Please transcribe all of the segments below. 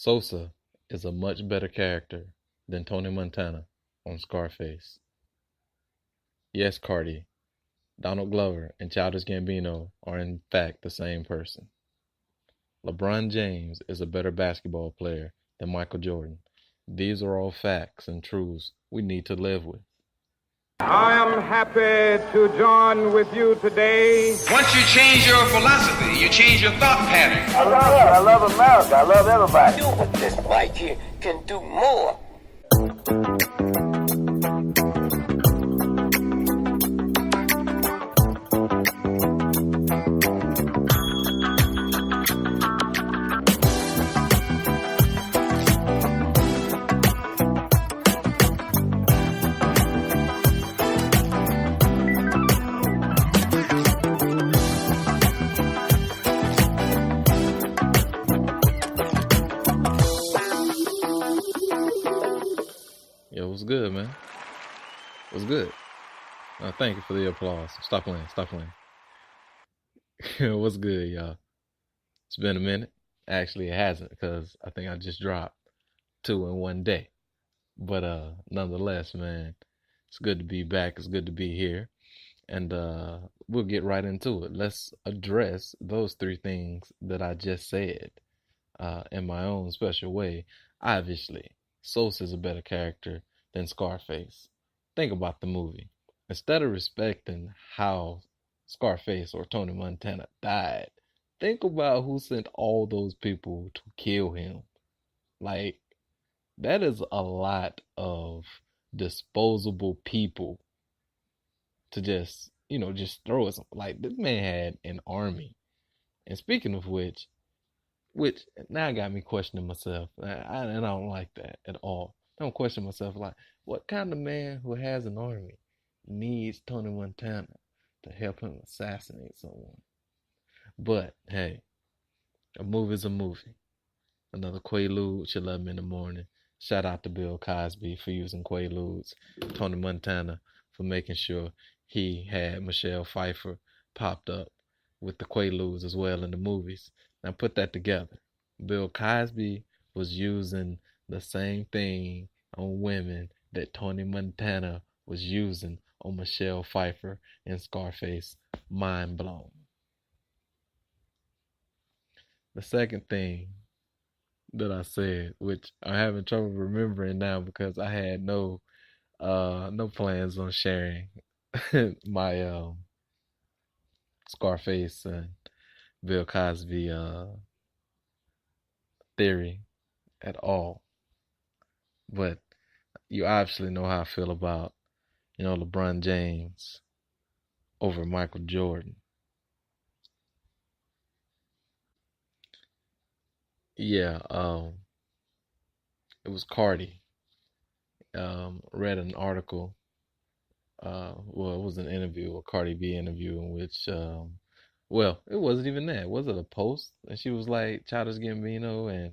Sosa is a much better character than Tony Montana on Scarface. Yes, Cardi, Donald Glover and Childish Gambino are in fact the same person. LeBron James is a better basketball player than Michael Jordan. These are all facts and truths we need to live with. I am happy to join with you today. Once you change your philosophy, you change your thought pattern. I love America. I love everybody. But this white here can do more. Yo, what's good, man? What's good? Thank you for the applause. Stop playing. Stop playing. What's good, y'all? It's been a minute. Actually, it hasn't because I think I just dropped 2 in one day. But nonetheless, man, it's good to be back. It's good to be here. And we'll get right into it. Let's address those 3 things that I just said in my own special way. Obviously, Sosa is a better character than Scarface. Think about the movie. Instead of respecting how Scarface or Tony Montana died, think about who sent all those people to kill him. Like, that is a lot of disposable people to just throw us. Like, this man had an army. And speaking of which now got me questioning myself. And I don't like that at all. I don't question myself like, what kind of man who has an army needs Tony Montana to help him assassinate someone? But, hey, a movie's a movie. Another Quaalude, She Love Me in the Morning. Shout out to Bill Cosby for using Quaaludes. Tony Montana for making sure he had Michelle Pfeiffer popped up with the Quaaludes as well in the movies. Now put that together. Bill Cosby was using the same thing on women that Tony Montana was using on Michelle Pfeiffer in Scarface. Mind blown. The second thing that I said, which I'm having trouble remembering now because I had no plans on sharing my Scarface and Bill Cosby theory at all. But you obviously know how I feel about, LeBron James over Michael Jordan. Yeah, it was Cardi. Read an article. Well, it was an interview, a Cardi B interview, in which, well, it wasn't even that. Was it a post? And she was like, Childish Gambino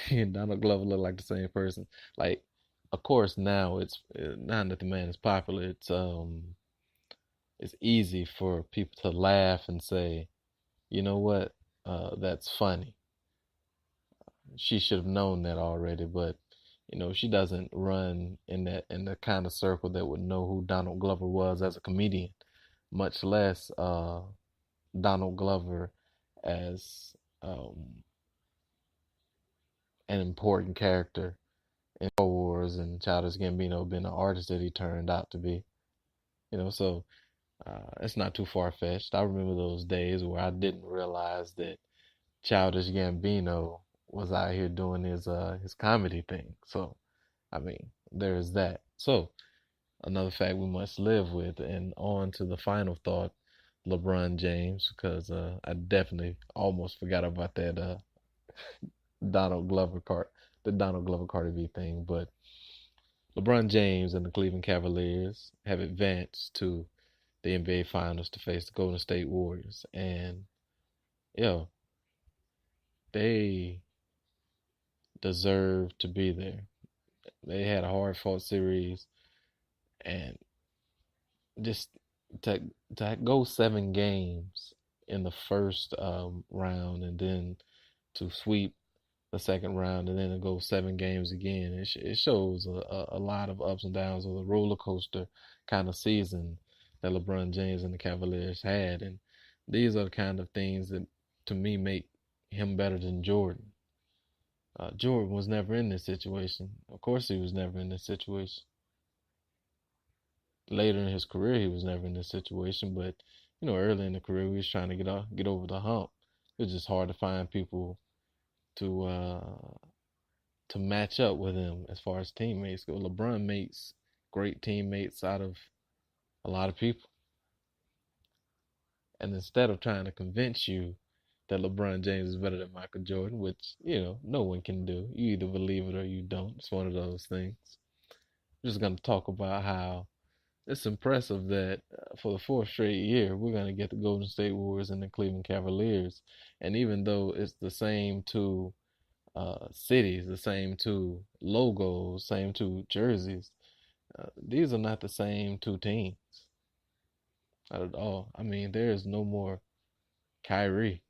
and Donald Glover look like the same person. Like, of course, now now that the man is popular, it's easy for people to laugh and say, you know what, that's funny. She should have known that already, but she doesn't run in the kind of circle that would know who Donald Glover was as a comedian, much less Donald Glover as an important character in Star Wars and Childish Gambino being the artist that he turned out to be. So it's not too far-fetched. I remember those days where I didn't realize that Childish Gambino was out here doing his comedy thing. So, I mean, there's that. So, another fact we must live with. And on to the final thought, LeBron James, because I definitely almost forgot about that Donald Glover Cardi B thing. But LeBron James and the Cleveland Cavaliers have advanced to the NBA Finals to face the Golden State Warriors. And, they deserve to be there. They had a hard-fought series, and just to go 7 games in the first round and then to sweep the second round and then to go 7 games again. It shows a lot of ups and downs of the roller coaster kind of season that LeBron James and the Cavaliers had. And these are the kind of things that, to me, make him better than Jordan. Jordan was never in this situation. Of course, he was never in this situation. Later in his career, he was never in this situation. But early in the career, he was trying to get over the hump. It was just hard to find people to match up with him as far as teammates go. LeBron makes great teammates out of a lot of people. And instead of trying to convince you that LeBron James is better than Michael Jordan, which, no one can do. You either believe it or you don't. It's one of those things. I'm just going to talk about how it's impressive that for the 4th straight year, we're going to get the Golden State Warriors and the Cleveland Cavaliers. And even though it's the same two cities, the same two logos, same two jerseys, these are not the same two teams. Not at all. I mean, there's no more Kyrie.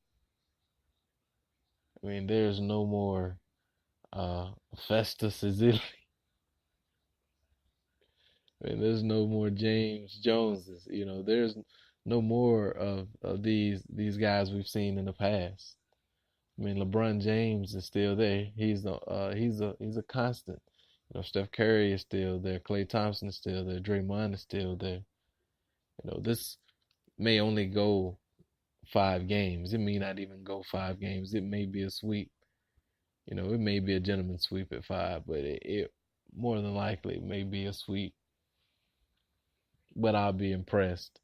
I mean, there's no more Festus Ezeli. I mean, there's no more James Joneses. There's no more of these guys we've seen in the past. I mean, LeBron James is still there. He's a constant. Steph Curry is still there. Klay Thompson is still there. Draymond is still there. This may only go 5 games. It may not even go 5 games. It may be a sweep. It may be a gentleman's sweep at 5, but it more than likely it may be a sweep. But I'll be impressed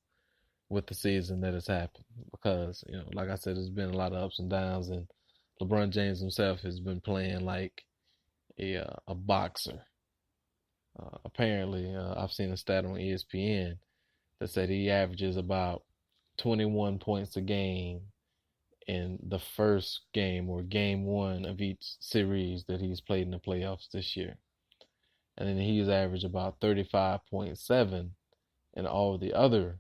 with the season that has happened because, like I said, there's been a lot of ups and downs, and LeBron James himself has been playing like a boxer. Apparently, I've seen a stat on ESPN that said he averages about 21 points a game in the first game or game 1 of each series that he's played in the playoffs this year. And then he's averaged about 35.7 in all the other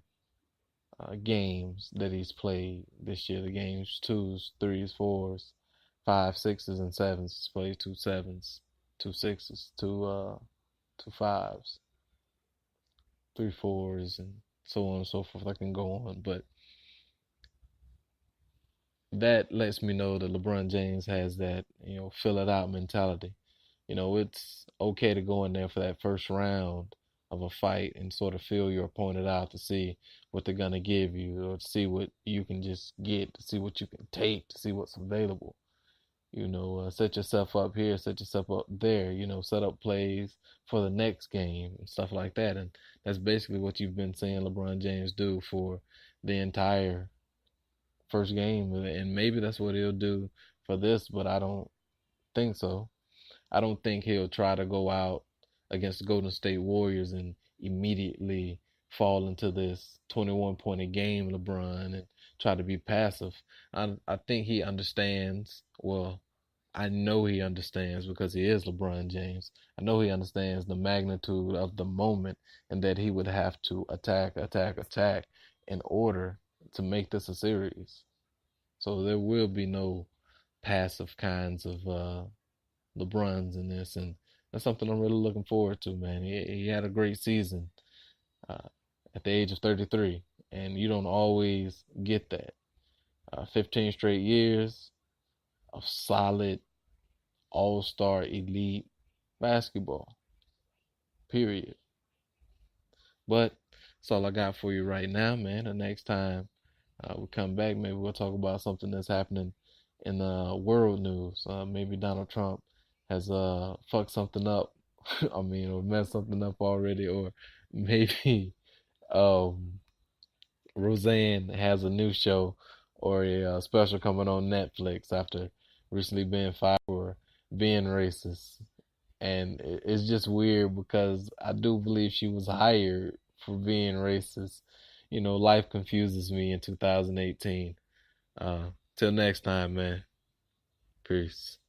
games that he's played this year. The games 2s, 3s, 4s, 5s, 6s, and 7s. He's played 2 7s, 2 6s, 2 5s, 3 4s, and so on and so forth. I can go on, but that lets me know that LeBron James has that, fill it out mentality. It's okay to go in there for that first round of a fight and sort of feel your opponent out to see what they're going to give you, or to see what you can just get, to see what you can take, to see what's available. Set yourself up here, set yourself up there, set up plays for the next game and stuff like that. And that's basically what you've been seeing LeBron James do for the entire first game. And maybe that's what he'll do for this, but I don't think so. I don't think he'll try to go out against the Golden State Warriors and immediately fall into this 21-point a game LeBron and try to be passive. I think he understands. Well, I know he understands because he is LeBron James. I know he understands the magnitude of the moment and that he would have to attack in order to make this a series. So there will be no passive kinds of LeBrons in this, and that's something I'm really looking forward to, man. He had a great season at the age of 33, and you don't always get that. 15 straight years of solid all-star elite basketball, period. But that's all I got for you right now, man. The next time we come back, maybe we'll talk about something that's happening in world news. Maybe Donald Trump has fucked something up. I mean, or messed something up already, or maybe Roseanne has a new show or a special coming on Netflix after recently being fired for being racist. And it's just weird because I do believe she was hired for being racist. Life confuses me in 2018. Till next time, man. Peace.